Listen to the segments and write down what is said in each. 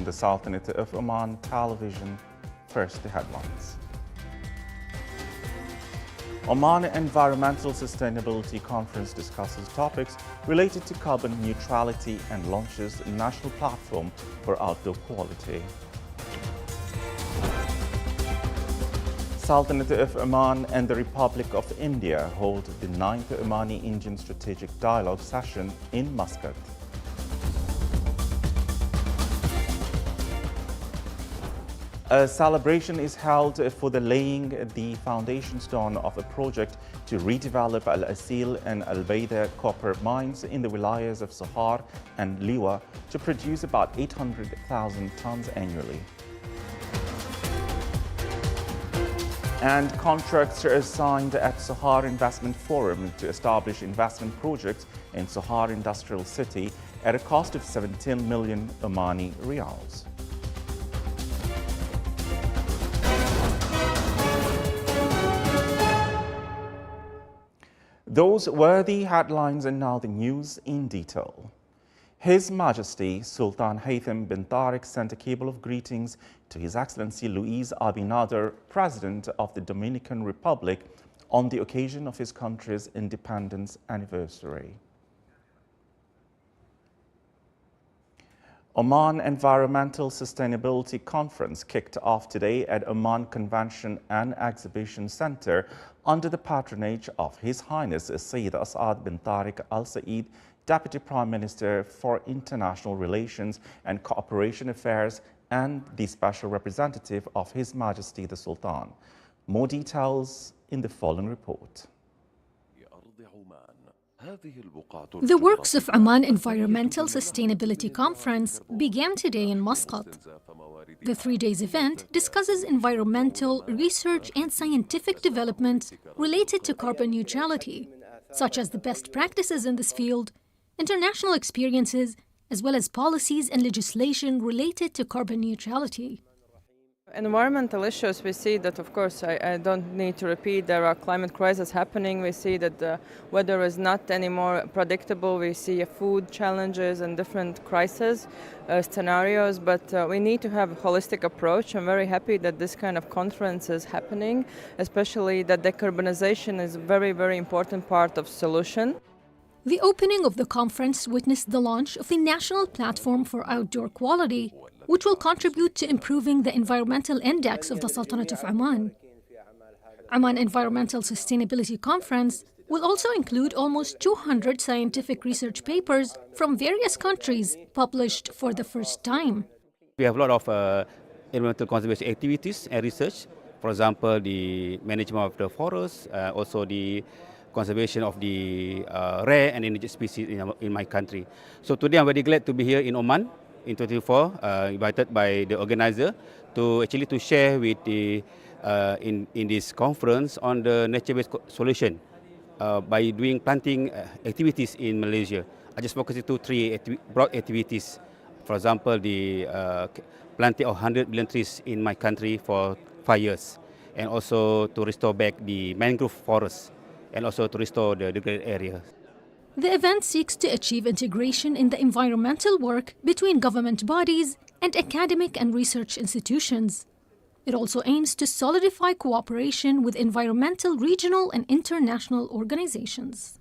from the Sultanate of Oman Television. First, the headlines. Oman Environmental Sustainability Conference discusses topics related to carbon neutrality and launches a national platform for outdoor quality. Sultanate of Oman and the Republic of India hold the 9th Omani-Indian Strategic Dialogue session in Muscat. A celebration is held for the laying the foundation stone of a project to redevelop Al-Asil and Al-Bayda copper mines in the wilayas of Sohar and Liwa to produce about 800,000 tons annually. And contracts are signed at Sohar Investment Forum to establish investment projects in Sohar Industrial City at a cost of 17 million Omani Riyals. Those were the headlines, and now the news in detail. His Majesty Sultan Haytham bin Tariq sent a cable of greetings to His Excellency Luis Abinader, President of the Dominican Republic, on the occasion of his country's independence anniversary. Oman Environmental Sustainability Conference kicked off today at Oman Convention and Exhibition Center under the patronage of His Highness Sayyid As'ad bin Tariq Al Saeed, Deputy Prime Minister for International Relations and Cooperation Affairs and the Special Representative of His Majesty the Sultan. More details in the following report. The Works of Oman Environmental Sustainability Conference began today in Muscat. The 3 days event discusses environmental, research and scientific developments related to carbon neutrality, such as the best practices in this field, international experiences, as well as policies and legislation related to carbon neutrality. Environmental issues, we see that, of course, I don't need to repeat, there are climate crises happening. We see that the weather is not anymore predictable. We see food challenges and different crisis scenarios, but we need to have a holistic approach. I'm very happy that this kind of conference is happening, especially that decarbonization is a very, very important part of solution. The opening of the conference witnessed the launch of the National Platform for Outdoor Quality, which will contribute to improving the environmental index of the Sultanate of Oman. Oman Environmental Sustainability Conference will also include almost 200 scientific research papers from various countries published for the first time. We have a lot of environmental conservation activities and research. For example, the management of the forests, also the conservation of the rare and endangered species in my country. So today I'm very glad to be here in Oman in 2024, invited by the organizer to share with the in this conference on the nature-based solution by doing planting activities in Malaysia. I just focus into 3 broad activities. For example, the planting of 100 million trees in my country for 5 years, and also to restore back the mangrove forests, and also to restore the degraded areas. The event seeks to achieve integration in the environmental work between government bodies and academic and research institutions. It also aims to solidify cooperation with environmental, regional and international organizations.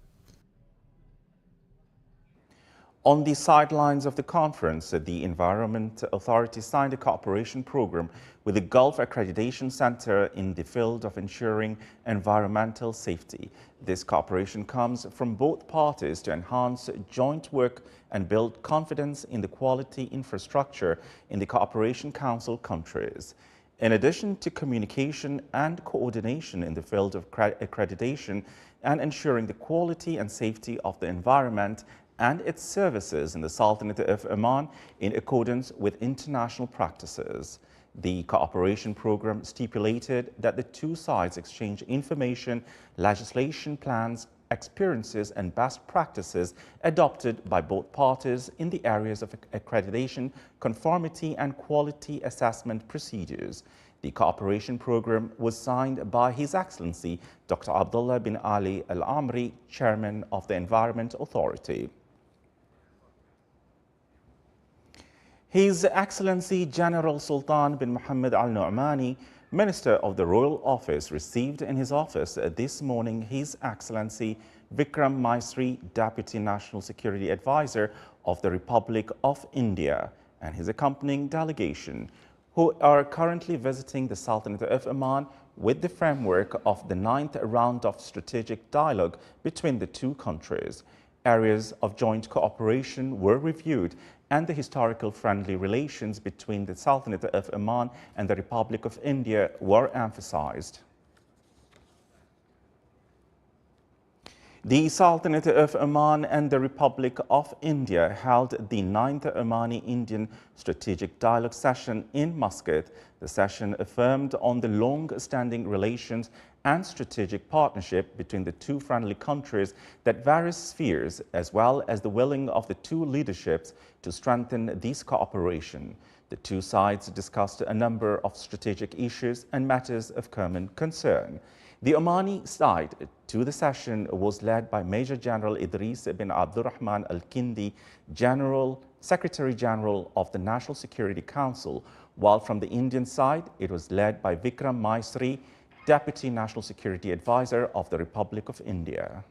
On the sidelines of the conference, the Environment Authority signed a cooperation program with the Gulf Accreditation Center in the field of ensuring environmental safety. This cooperation comes from both parties to enhance joint work and build confidence in the quality infrastructure in the Cooperation Council countries. In addition to communication and coordination in the field of accreditation and ensuring the quality and safety of the environment and its services in the Sultanate of Oman in accordance with international practices. The cooperation program stipulated that the two sides exchange information, legislation plans, experiences and best practices adopted by both parties in the areas of accreditation, conformity and quality assessment procedures. The cooperation program was signed by His Excellency Dr. Abdullah bin Ali Al Amri, Chairman of the Environment Authority. His Excellency General Sultan bin Mohammed Al Nu'mani, Minister of the Royal Office, received in his office this morning His Excellency Vikram Maisri, Deputy National Security Advisor of the Republic of India, and his accompanying delegation, who are currently visiting the Sultanate of Oman with the framework of the 9th round of strategic dialogue between the two countries. Areas of joint cooperation were reviewed and the historical friendly relations between the Sultanate of Oman and the Republic of India were emphasized. The Sultanate of Oman and the Republic of India held the 9th Omani-Indian Strategic Dialogue session in Muscat. The session affirmed on the long-standing relations and strategic partnership between the two friendly countries that various spheres, as well as the willing of the two leaderships to strengthen this cooperation. The two sides discussed a number of strategic issues and matters of common concern. The Omani side to the session was led by Major General Idris bin Abdurrahman Al-Kindi, Secretary General of the National Security Council, while from the Indian side it was led by Vikram Maisri, Deputy National Security Advisor of the Republic of India.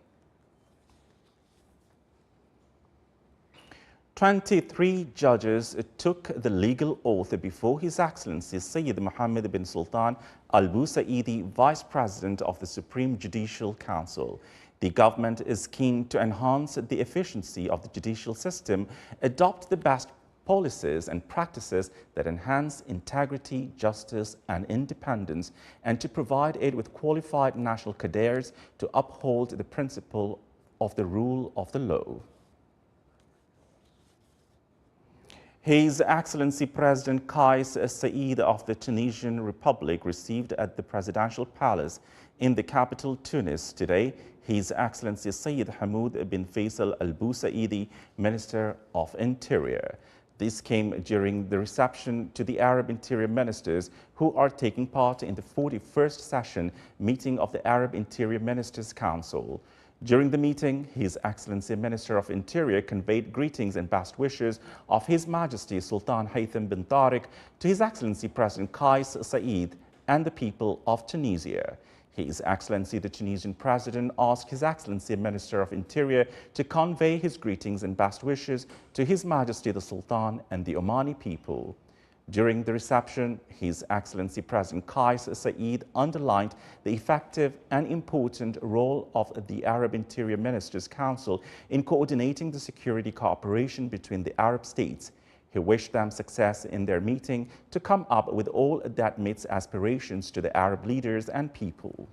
23 judges took the legal oath before His Excellency Sayyid Mohammed bin Sultan Al Busaidi, Vice President of the Supreme Judicial Council. The government is keen to enhance the efficiency of the judicial system, adopt the best policies and practices that enhance integrity, justice, and independence, and to provide it with qualified national cadres to uphold the principle of the rule of the law. His Excellency President Kais Saied of the Tunisian Republic received at the Presidential Palace in the capital Tunis today His Excellency Sayyid Hamoud bin Faisal Al Busaidi, Minister of Interior. This came during the reception to the Arab Interior Ministers who are taking part in the 41st session meeting of the Arab Interior Ministers Council. During the meeting, His Excellency Minister of Interior conveyed greetings and best wishes of His Majesty Sultan Haytham bin Tariq to His Excellency President Kais Saied and the people of Tunisia. His Excellency the Tunisian President asked His Excellency Minister of Interior to convey his greetings and best wishes to His Majesty the Sultan and the Omani people. During the reception, His Excellency President Kais Saied underlined the effective and important role of the Arab Interior Ministers Council in coordinating the security cooperation between the Arab states. He wished them success in their meeting to come up with all that meets aspirations to the Arab leaders and people.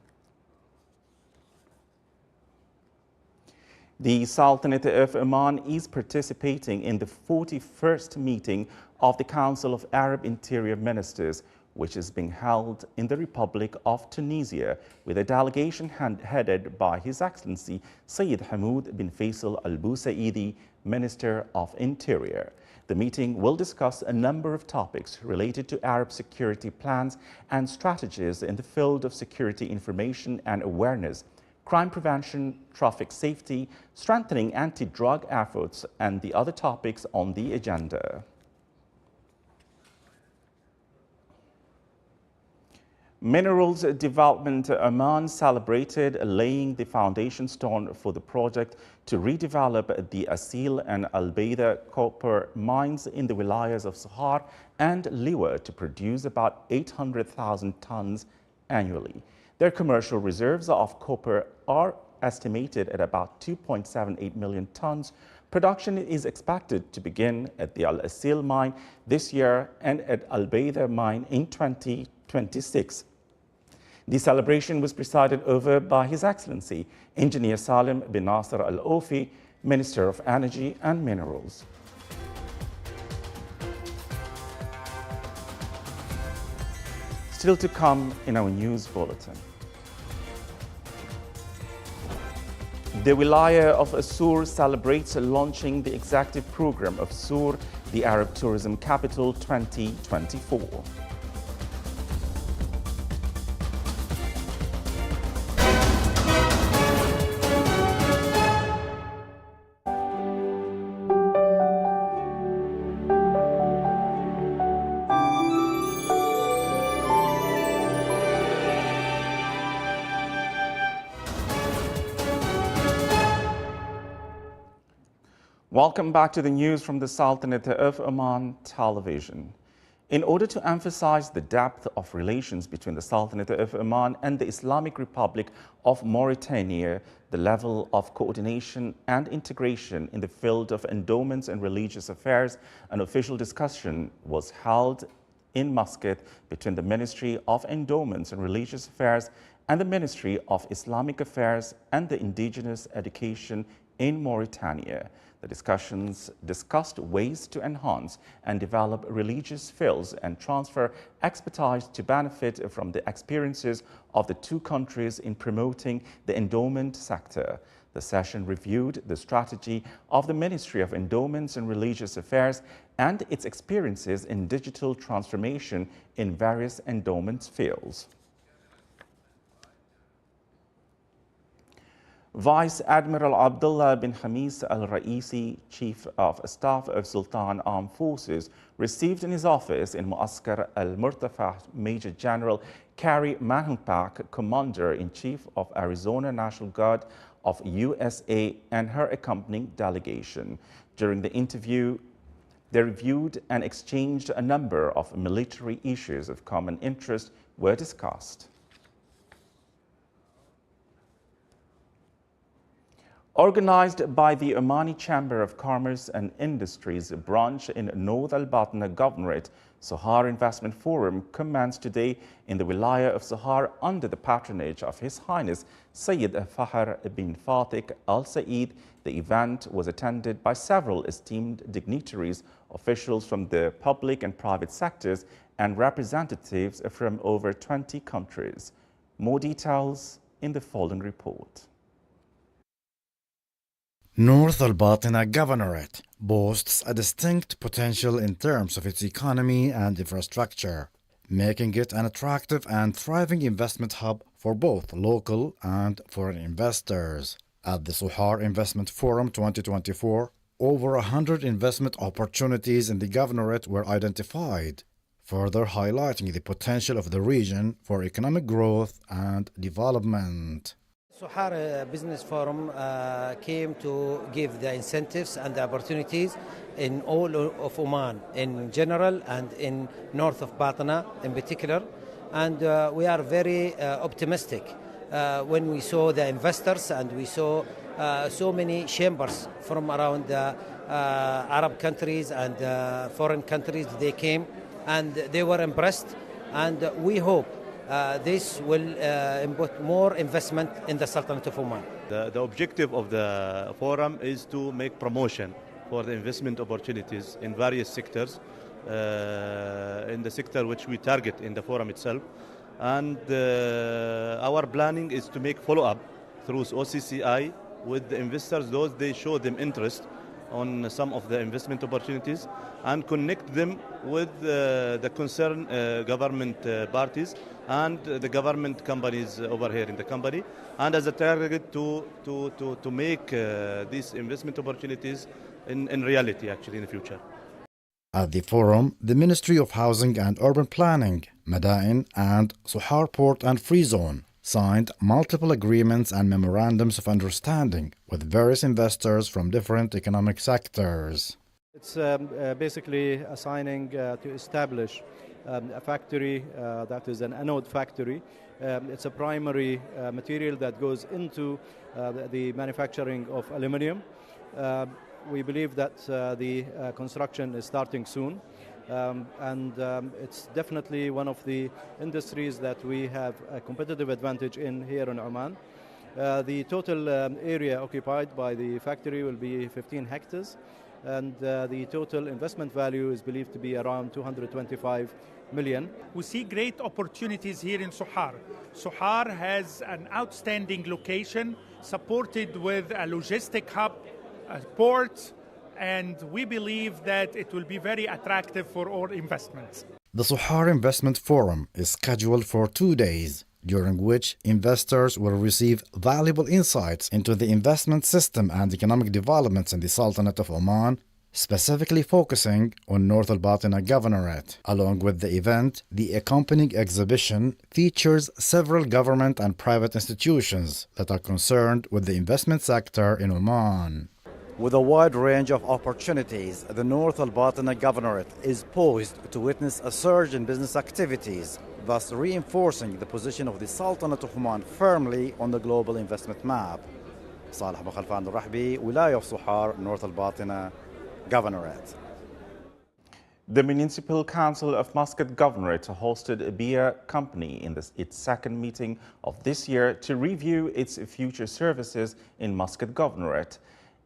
The Sultanate of Oman is participating in the 41st meeting of the Council of Arab Interior Ministers, which is being held in the Republic of Tunisia, with a delegation headed by His Excellency Sayyid Hamoud bin Faisal Al Busaidi, Minister of Interior. The meeting will discuss a number of topics related to Arab security plans and strategies in the field of security information and awareness, crime prevention, traffic safety, strengthening anti-drug efforts, and the other topics on the agenda. Minerals Development Oman celebrated laying the foundation stone for the project to redevelop the Asil and Al-Baida copper mines in the wilayas of Sohar and Liwa to produce about 800,000 tons annually. Their commercial reserves of copper are estimated at about 2.78 million tons. Production is expected to begin at the Al-Asil mine this year and at Al-Baida mine in 2026. The celebration was presided over by His Excellency Engineer Salim bin Nasser Al-Ofi, Minister of Energy and Minerals. Still to come in our news bulletin. The Wilaya of Sur celebrates launching the executive program of Sur, the Arab Tourism Capital 2024. Welcome back to the news from the Sultanate of Oman television. In order to emphasize the depth of relations between the Sultanate of Oman and the Islamic Republic of Mauritania, the level of coordination and integration in the field of endowments and religious affairs, an official discussion was held in Muscat between the Ministry of Endowments and Religious Affairs and the Ministry of Islamic Affairs and the Indigenous Education in Mauritania. The discussions discussed ways to enhance and develop religious fields and transfer expertise to benefit from the experiences of the two countries in promoting the endowment sector. The session reviewed the strategy of the Ministry of Endowments and Religious Affairs and its experiences in digital transformation in various endowments fields. Vice Admiral Abdullah bin Hamis al-Raisi, Chief of Staff of Sultan Armed Forces, received in his office in Muaskar al-Murtafa Major General Carrie Manhunpak, Commander-in-Chief of Arizona National Guard of USA, and her accompanying delegation. During the interview, they reviewed and exchanged a number of military issues of common interest were discussed. Organized by the Omani Chamber of Commerce and Industries branch in North Al-Batna Governorate, Sohar Investment Forum commenced today in the Wilaya of Sohar under the patronage of His Highness Sayyid Fahr bin Fatih Al Saeed. The event was attended by several esteemed dignitaries, officials from the public and private sectors, and representatives from over 20 countries. More details in the following report. North Al-Batna Governorate boasts a distinct potential in terms of its economy and infrastructure, making it an attractive and thriving investment hub for both local and foreign investors. At the Sohar Investment Forum 2024, over 100 investment opportunities in the governorate were identified, further highlighting the potential of the region for economic growth and development. Sohar Business Forum came to give the incentives and the opportunities in all of Oman in general and in north of Batna in particular. And we are very optimistic when we saw the investors and we saw so many chambers from around the Arab countries and foreign countries. They came and they were impressed, and we hope this will input more investment in the Sultanate of Oman. The objective of the forum is to make promotion for the investment opportunities in various sectors, in the sector which we target in the forum itself. And our planning is to make follow-up through OCCI with the investors, those they show them interest on some of the investment opportunities, and connect them with the concerned government parties and the government companies over here in the company, and as a target to make these investment opportunities in reality actually in the future. At the forum, the Ministry of Housing and Urban Planning, Madain, and Sohar Port and Free Zone signed multiple agreements and memorandums of understanding with various investors from different economic sectors. It's basically assigning to establish a factory that is an anode factory. It's a primary material that goes into the manufacturing of aluminum. We believe that the construction is starting soon. And it's definitely one of the industries that we have a competitive advantage in here in Oman. The total area occupied by the factory will be 15 hectares, and the total investment value is believed to be around 225 million. We see great opportunities here in Sohar. Sohar has an outstanding location supported with a logistic hub, a port, and we believe that it will be very attractive for all investments. The Sohar Investment Forum is scheduled for 2 days, during which investors will receive valuable insights into the investment system and economic developments in the Sultanate of Oman, specifically focusing on North Al-Batna Governorate. Along with the event, the accompanying exhibition features several government and private institutions that are concerned with the investment sector in Oman. With a wide range of opportunities, the North Al-Batina Governorate is poised to witness a surge in business activities, thus reinforcing the position of the Sultanate of Oman firmly on the global investment map. صالح بن خلفان الرحبي, ولاية of Sohar, North Al-Batina Governorate. The Municipal Council of Muscat Governorate hosted a beer company in its second meeting of this year to review its future services in Muscat Governorate.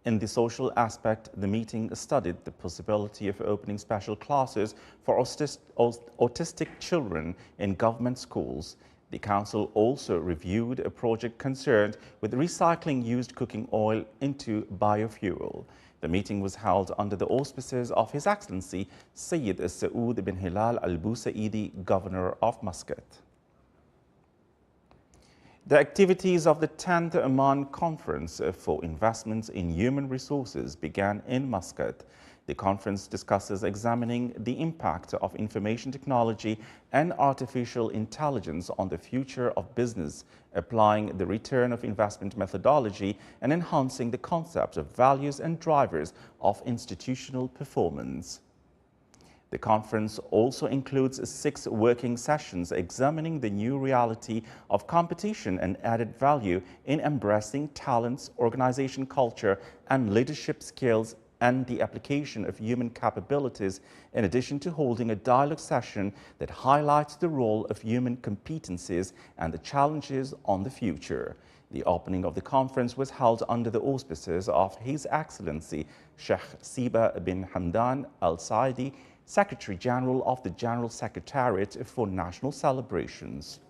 In the social aspect, the meeting studied the possibility of opening special classes for autistic children in government schools. The council also reviewed a project concerned with recycling used cooking oil into biofuel. The meeting was held under the auspices of His Excellency Sayyid Saoud bin Hilal Al Busaidi, Governor of Muscat. The activities of the 10th Oman Conference for Investments in Human Resources began in Muscat. The conference discusses examining the impact of information technology and artificial intelligence on the future of business, applying the return of investment methodology and enhancing the concept of values and drivers of institutional performance. The conference also includes 6 working sessions examining the new reality of competition and added value in embracing talents, organization culture, and leadership skills, and the application of human capabilities, in addition to holding a dialogue session that highlights the role of human competencies and the challenges on the future. The opening of the conference was held under the auspices of His Excellency Sheikh Siba bin Hamdan Al Saidi, Secretary General of the General Secretariat for National Celebrations.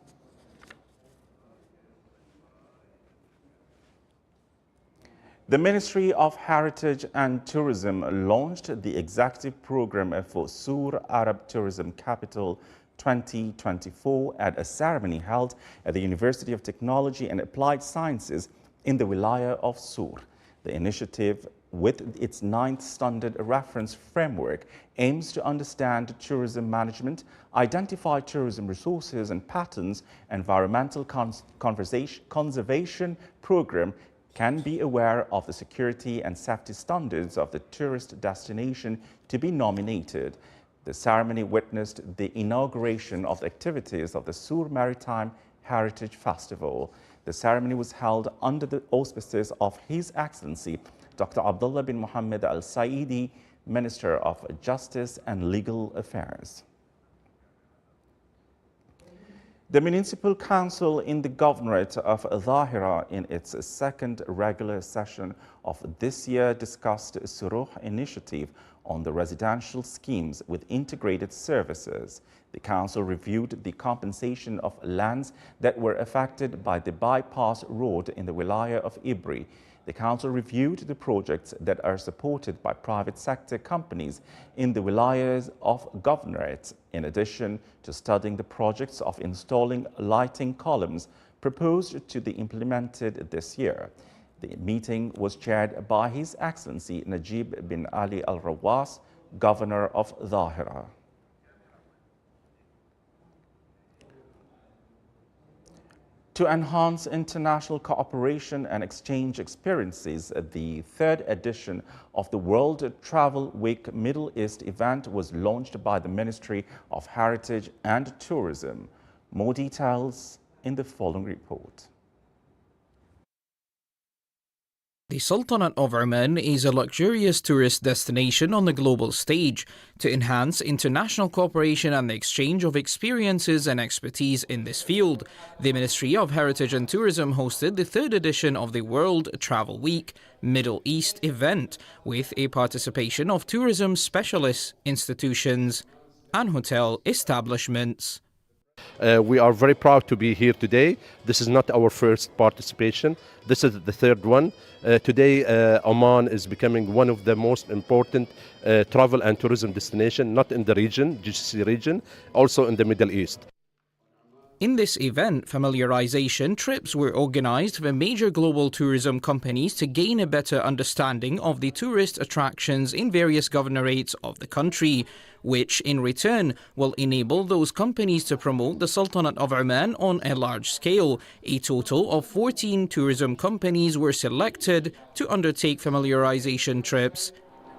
The Ministry of Heritage and Tourism launched the executive program for Sur Arab Tourism Capital 2024 at a ceremony held at the University of Technology and Applied Sciences in the Wilaya of Sur. The initiative, with its 9th standard reference framework, aims to understand tourism management, identify tourism resources and patterns, environmental conservation program, can be aware of the security and safety standards of the tourist destination to be nominated. The ceremony witnessed the inauguration of the activities of the Sur Maritime Heritage Festival. The ceremony was held under the auspices of His Excellency Dr. Abdullah bin Muhammad Al Saidi, Minister of Justice and Legal Affairs. The Municipal Council in the Governorate of Zahira, in its second regular session of this year, discussed Suruh initiative on the residential schemes with integrated services. The Council reviewed the compensation of lands that were affected by the bypass road in the Wilaya of Ibri. The Council reviewed the projects that are supported by private sector companies in the wilayas of Governorate, in addition to studying the projects of installing lighting columns proposed to be implemented this year. The meeting was chaired by His Excellency Najib bin Ali Al Rawas, Governor of Zahira. To enhance international cooperation and exchange experiences, the 3rd edition of the World Travel Week Middle East event was launched by the Ministry of Heritage and Tourism. More details in the following report. The Sultanate of Oman is a luxurious tourist destination on the global stage. To enhance international cooperation and the exchange of experiences and expertise in this field, the Ministry of Heritage and Tourism hosted the 3rd edition of the World Travel Week Middle East event with a participation of tourism specialists, institutions, and hotel establishments. We are very proud to be here today. This is not our first participation. This is the 3rd one. Today, Oman is becoming one of the most important travel and tourism destination, not in the region, GCC region, also in the Middle East. In this event, familiarization trips were organized for major global tourism companies to gain a better understanding of the tourist attractions in various governorates of the country, which in return will enable those companies to promote the Sultanate of Oman on a large scale. A total of 14 tourism companies were selected to undertake familiarization trips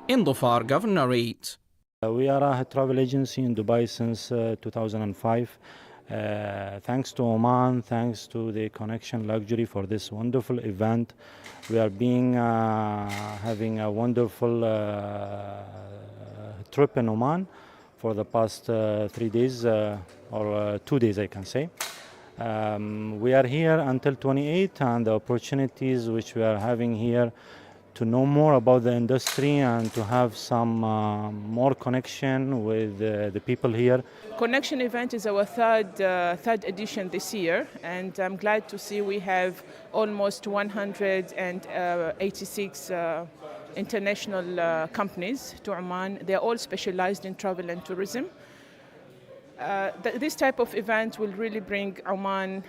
in Dhofar Governorate. We are a travel agency in Dubai since 2005. Thanks to Oman, thanks to the Connection Luxury for this wonderful event. We are having a wonderful trip in Oman for the past 3 days or 2 days, I can say. We are here until 28, and the opportunities which we are having here to know more about the industry and to have some more connection with the people here. Connection event is our third edition this year, and I'm glad to see we have almost 186 international companies to Oman. They're all specialized in travel and tourism. This type of event will really bring Oman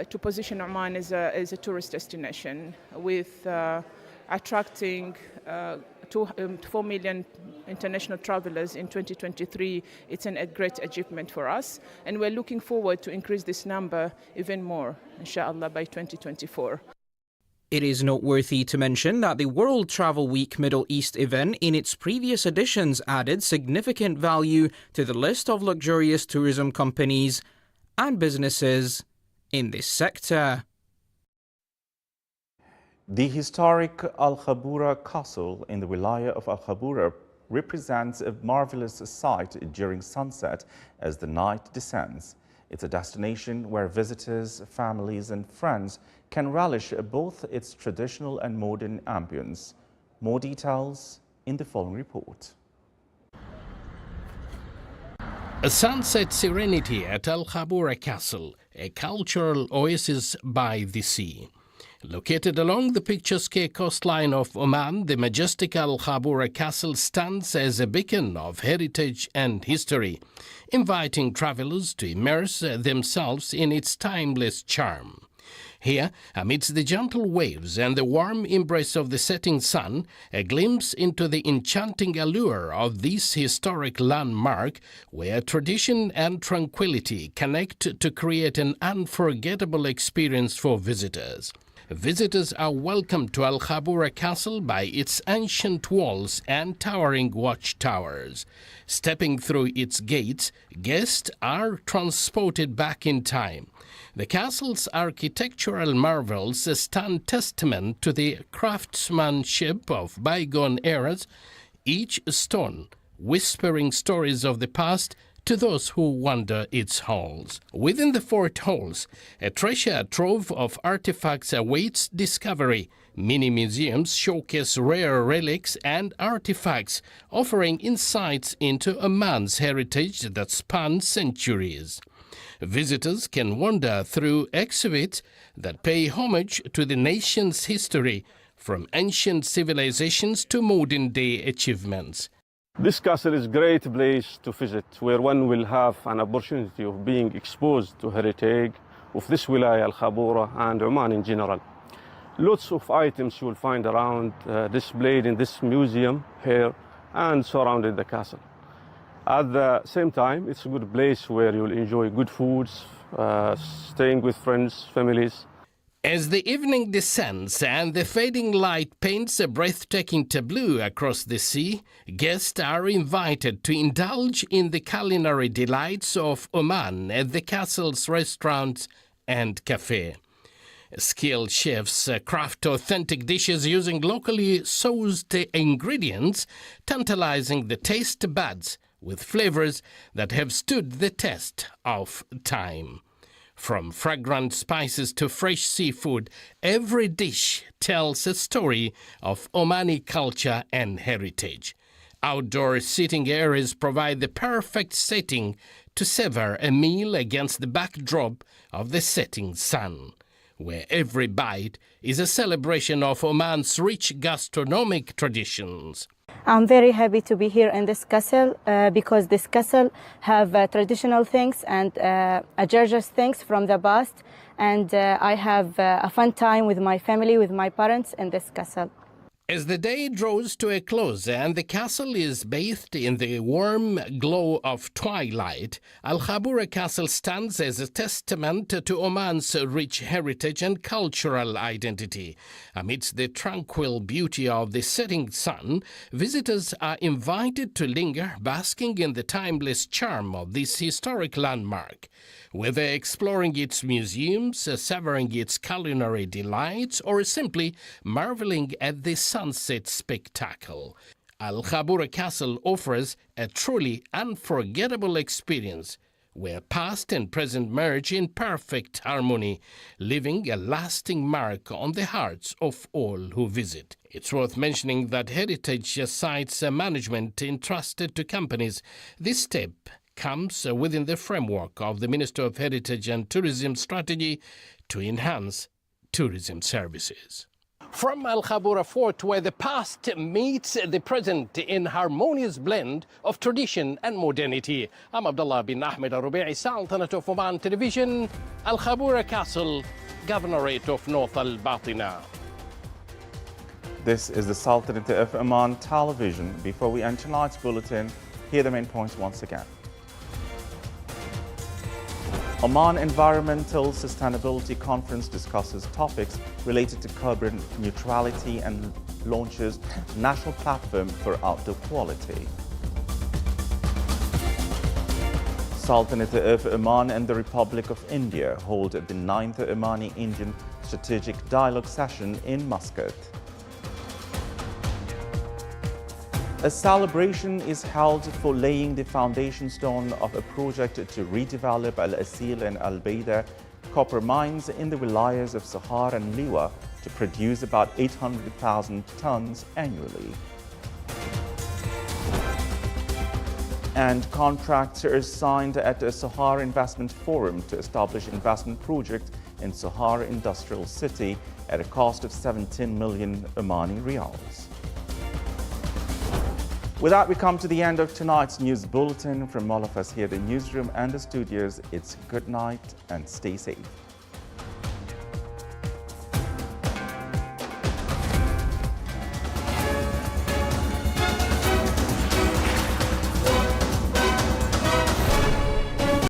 to position Oman as a tourist destination with attracting 4 million international travelers in 2023. It's a great achievement for us, and we're looking forward to increase this number even more, inshallah, by 2024. It is noteworthy to mention that the World Travel Week Middle East event in its previous editions added significant value to the list of luxurious tourism companies and businesses in this sector. The historic Khaburah Castle in the Wilaya of Khaburah represents a marvelous sight during sunset as the night descends. It's a destination where visitors, families and friends can relish both its traditional and modern ambience. More details in the following report. A sunset serenity at Khaburah Castle, a cultural oasis by the sea. Located along the picturesque coastline of Oman, the majestic Khaburah Castle stands as a beacon of heritage and history, inviting travelers to immerse themselves in its timeless charm. Here, amidst the gentle waves and the warm embrace of the setting sun, a glimpse into the enchanting allure of this historic landmark, where tradition and tranquility connect to create an unforgettable experience for visitors. Visitors are welcomed to Khaburah Castle by its ancient walls and towering watchtowers. Stepping through its gates, guests are transported back in time. The castle's architectural marvels stand testament to the craftsmanship of bygone eras, each stone whispering stories of the past to those who wander its halls. Within the fort halls, a treasure trove of artifacts awaits discovery. Mini museums showcase rare relics and artifacts, offering insights into Oman's heritage that spans centuries. Visitors can wander through exhibits that pay homage to the nation's history, from ancient civilizations to modern-day achievements. This castle is a great place to visit, where one will have an opportunity of being exposed to heritage of this wilaya, Khaburah, and Oman in general. Lots of items you will find around displayed in this museum here and surrounding the castle. At the same time, it's a good place where you'll enjoy good foods, staying with friends, families. As the evening descends and the fading light paints a breathtaking tableau across the sea, guests are invited to indulge in the culinary delights of Oman at the castle's restaurants and cafe. Skilled chefs craft authentic dishes using locally sourced ingredients, tantalizing the taste buds with flavors that have stood the test of time. From fragrant spices to fresh seafood, every dish tells a story of Omani culture and heritage. Outdoor seating areas provide the perfect setting to savor a meal against the backdrop of the setting sun, where every bite is a celebration of Oman's rich gastronomic traditions. I'm very happy to be here in this castle because this castle have traditional things and gorgeous things from the past, and I have a fun time with my family, with my parents in this castle. As the day draws to a close and the castle is bathed in the warm glow of twilight, Khaburah Castle stands as a testament to Oman's rich heritage and cultural identity. Amidst the tranquil beauty of the setting sun, visitors are invited to linger, basking in the timeless charm of this historic landmark. Whether exploring its museums, savoring its culinary delights, or simply marveling at the sunset spectacle, Khaburah Castle offers a truly unforgettable experience where past and present merge in perfect harmony, leaving a lasting mark on the hearts of all who visit. It's worth mentioning that heritage sites management entrusted to companies. This step comes within the framework of the Ministry of Heritage and Tourism strategy to enhance tourism services. From Khaburah Fort, where the past meets the present in harmonious blend of tradition and modernity, I'm Abdullah bin Ahmed Al-Rubi'i, Sultanate of Oman Television, Khaburah Castle, Governorate of North Al-Batina. This is the Sultanate of Oman Television. Before we end tonight's bulletin, here are the main points once again. Oman Environmental Sustainability Conference discusses topics related to carbon neutrality and launches national platform for outdoor quality. Sultanate of Oman and the Republic of India hold the 9th Omani-Indian Strategic Dialogue Session in Muscat. A celebration is held for laying the foundation stone of a project to redevelop Al-Asil and Al-Baida copper mines in the wilayas of Sohar and Liwa to produce about 800,000 tons annually. And contracts are signed at the Sohar Investment Forum to establish investment project in Sohar Industrial City at a cost of 17 million Omani Riyals. With that, we come to the end of tonight's news bulletin. From all of us here at the newsroom and the studios, it's good night and stay safe.